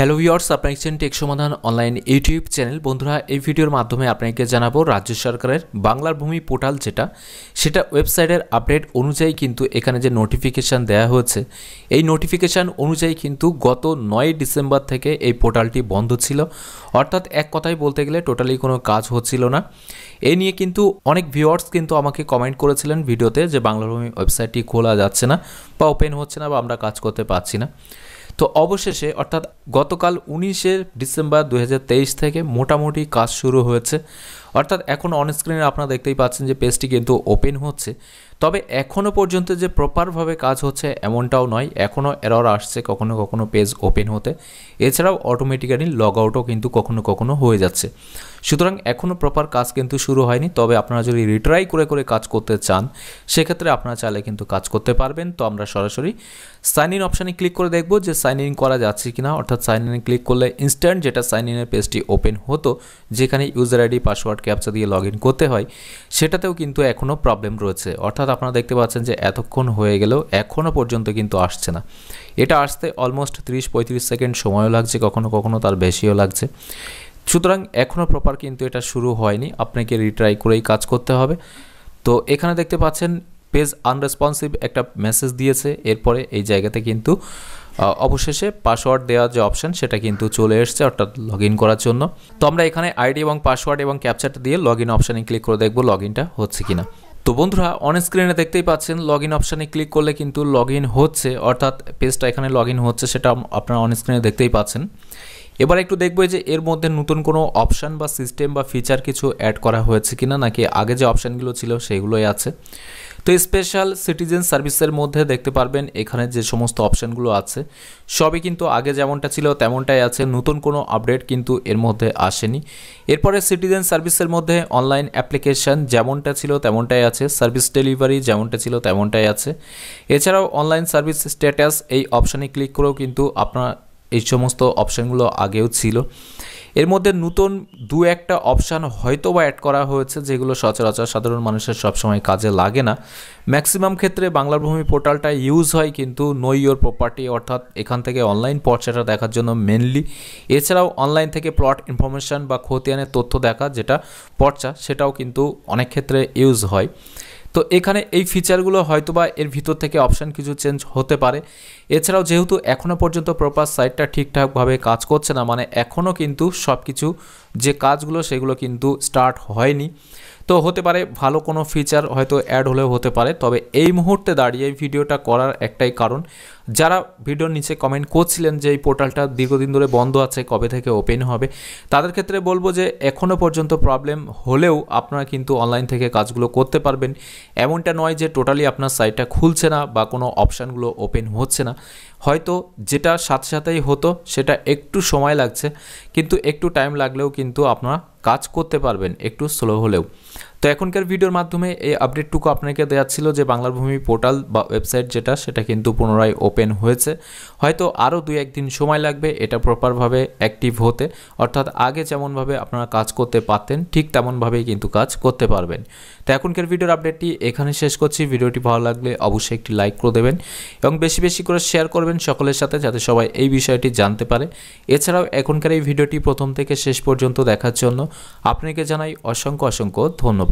Hello viewers, আপনারা দেখছেন take সমাধান অনলাইন ইউটিউব চ্যানেল। বন্ধুরা, এই ভিডিওর মাধ্যমে আপনাকে জানাবো রাজ্য সরকারের বাংলার ভূমি পোর্টাল সেটা ওয়েবসাইটের আপডেট অনুযায়ী কিন্তু এখানে যে নোটিফিকেশান দেওয়া হয়েছে, এই নোটিফিকেশান অনুযায়ী কিন্তু গত 9 ডিসেম্বর থেকে এই পোর্টালটি বন্ধ ছিল। অর্থাৎ এক কথায় বলতে গেলে টোটালি কোনো কাজ হচ্ছিল না। এই নিয়ে কিন্তু অনেক ভিউয়ার্স কিন্তু আমাকে কমেন্ট করেছিলেন ভিডিওতে যে বাংলার ভূমি ওয়েবসাইটটি খোলা যাচ্ছে না বা ওপেন হচ্ছে না বা আমরা কাজ করতে পারছি না। তো অবশেষে অর্থাৎ গতকাল 19 ডিসেম্বর 2023 থেকে মোটামুটি কাজ শুরু হয়েছে। অর্থাৎ এখন অনস্ক্রিনে আপনারা দেখতেই পাচ্ছেন যে পেজটি কিন্তু ওপেন হচ্ছে। তবে এখনও পর্যন্ত যে প্রপারভাবে কাজ হচ্ছে এমনটাও নয়, এখনও এরর আসছে কখনো কখনো পেজ ওপেন হতে। এছাড়াও অটোমেটিক্যালি লগ আউটও কিন্তু কখনো কখনো হয়ে যাচ্ছে। সুতরাং এখনও প্রপার কাজ কিন্তু শুরু হয়নি। তবে আপনারা যদি রিট্রাই করে করে কাজ করতে চান, সেক্ষেত্রে আপনারা চাইলে কিন্তু কাজ করতে পারবেন। তো আমরা সরাসরি সাইন ইন অপশানে ক্লিক করে দেখব যে সাইন ইন করা যাচ্ছে কিনা। অর্থাৎ সাইন ইনে ক্লিক করলে ইনস্ট্যান্ট যেটা সাইন ইনের পেজটি ওপেন হতো, যেখানে ইউজার আইডি পাসওয়ার্ড ক্যাপচা দিয়ে লগ ইন করতে হয়, সেটাতেও কিন্তু এখনও প্রবলেম রয়েছে। অর্থাৎ আপনারা দেখতে পাচ্ছেন যে এতক্ষণ হয়ে গেলেও এখনও পর্যন্ত কিন্তু আসছে না। এটা আসতে অলমোস্ট 30-35 সেকেন্ড সময়ও লাগছে, কখনো কখনো তার বেশিও লাগছে। সুতরাং এখনও প্রপার কিন্তু এটা শুরু হয়নি, আপনাকে রিট্রাই করেই কাজ করতে হবে। তো এখানে দেখতে পাচ্ছেন পেজ আনরেসপন্সিভ একটা মেসেজ দিয়েছে। এরপরে এই জায়গাতে কিন্তু অবশেষে পাসওয়ার্ড দেওয়ার যে অপশান সেটা কিন্তু চলে এসছে, অর্থাৎ লগ ইন করার জন্য। তো আমরা এখানে আইডি এবং পাসওয়ার্ড এবং ক্যাপচাটা দিয়ে লগ ইন অপশানে ক্লিক করে দেখব লগ ইনটা হচ্ছে কিনা। তো বন্ধুরা, অন স্ক্রিনে দেখতেই পাচ্ছেন লগ ইন অপশানে ক্লিক করলে কিন্তু লগ ইন হচ্ছে, অর্থাৎ পেজটা এখানে লগ ইন হচ্ছে, সেটা আপনারা অন স্ক্রিনে দেখতেই পাচ্ছেন। এবার একটু দেখবো যে এর মধ্যে নতুন কোনো অপশান বা সিস্টেম বা ফিচার কিছু অ্যাড করা হয়েছে কিনা, নাকি আগে যে অপশানগুলো ছিল সেগুলোই আছে। তো স্পেশাল সিটিজেন সার্ভিসের মধ্যে দেখতে পারবেন এখানে যে সমস্ত অপশানগুলো আছে সবই কিন্তু আগে যেমনটা ছিল তেমনটাই আছে, নতুন কোনো আপডেট কিন্তু এর মধ্যে আসেনি। এরপরে সিটিজেন সার্ভিসের মধ্যে অনলাইন অ্যাপ্লিকেশান যেমনটা ছিল তেমনটাই আছে, সার্ভিস ডেলিভারি যেমনটা ছিল তেমনটাই আছে। এছাড়াও অনলাইন সার্ভিস স্ট্যাটাস এই অপশানে ক্লিক করেও কিন্তু আপনার এই সমস্ত অপশানগুলো আগেও ছিল। এর মধ্যে নতুন দু একটা অপশান হয়তো বা অ্যাড করা হয়েছে, যেগুলো সচরাচর সাধারণ মানুষের সবসময় কাজে লাগে না। ম্যাক্সিমাম ক্ষেত্রে বাংলার ভূমি পোর্টালটা ইউজ হয় কিন্তু নো ইওর প্রপার্টি, অর্থাৎ এখান থেকে অনলাইন পর্চাটা দেখার জন্য মেনলি। এছাড়াও অনলাইন থেকে প্লট ইনফরমেশান বা খতিয়ানের তথ্য দেখা যেটা পর্চা, সেটাও কিন্তু অনেক ক্ষেত্রে ইউজ হয়। তো এখানে এই ফিচারগুলো হয়তোবা এর ভিতর থেকে অপশান কিছু চেঞ্জ হতে পারে। এছাড়াও যেহেতু এখনও পর্যন্ত প্রপার সাইটটা ঠিকঠাকভাবে কাজ করছে না, মানে এখনও কিন্তু সব কিছু যে কাজগুলো সেগুলো কিন্তু স্টার্ট হয়নি। তো হতে পারে ভালো কোনো ফিচার হয়তো অ্যাড হলেও হতে পারে। তবে এই মুহূর্তে দাঁড়িয়ে এই ভিডিওটা করার একটাই কারণ, যারা ভিডিওর নিচে কমেন্ট করছিলেন যে এই পোর্টালটা দীর্ঘদিন ধরে বন্ধ আছে, কবে থেকে ওপেন হবে, তাদের ক্ষেত্রে বলবো যে এখনও পর্যন্ত প্রবলেম হলেও আপনারা কিন্তু অনলাইন থেকে কাজগুলো করতে পারবেন। এমনটা নয় যে টোটালি আপনার সাইটটা খুলছে না বা কোনো অপশানগুলো ওপেন হচ্ছে না। হয়তো যেটা সাথে সাথেই হতো সেটা একটু সময় লাগছে, কিন্তু একটু টাইম লাগলেও কিন্তু আপনারা কাজ করতে পারবেন, একটু স্লো হলেও। তো এখনকার ভিডিওর মাধ্যমে এই আপডেটটুকু আপনাকে দেওয়া ছিল যে বাংলার ভূমি পোর্টাল বা ওয়েবসাইট সেটা কিন্তু পুনরায় ওপেন হয়েছে। হয়তো আরও 2-1 দিন সময় লাগবে এটা প্রপারভাবে অ্যাক্টিভ হতে, অর্থাৎ আগে যেমনভাবে আপনারা কাজ করতে পারতেন ঠিক তেমনভাবেই কিন্তু কাজ করতে পারবেন। তো এখনকার ভিডিওর আপডেটটি এখানে শেষ করছি। ভিডিওটি ভালো লাগলে অবশ্যই একটি লাইক করে দেবেন এবং বেশি বেশি করে শেয়ার করবেন সকলের সাথে, যাতে সবাই এই বিষয়টি জানতে পারে। এছাড়াও এখনকার এই ভিডিওটি প্রথম থেকে শেষ পর্যন্ত দেখার জন্য আপনাকে জানাই অসংখ্য অসংখ্য ধন্যবাদ।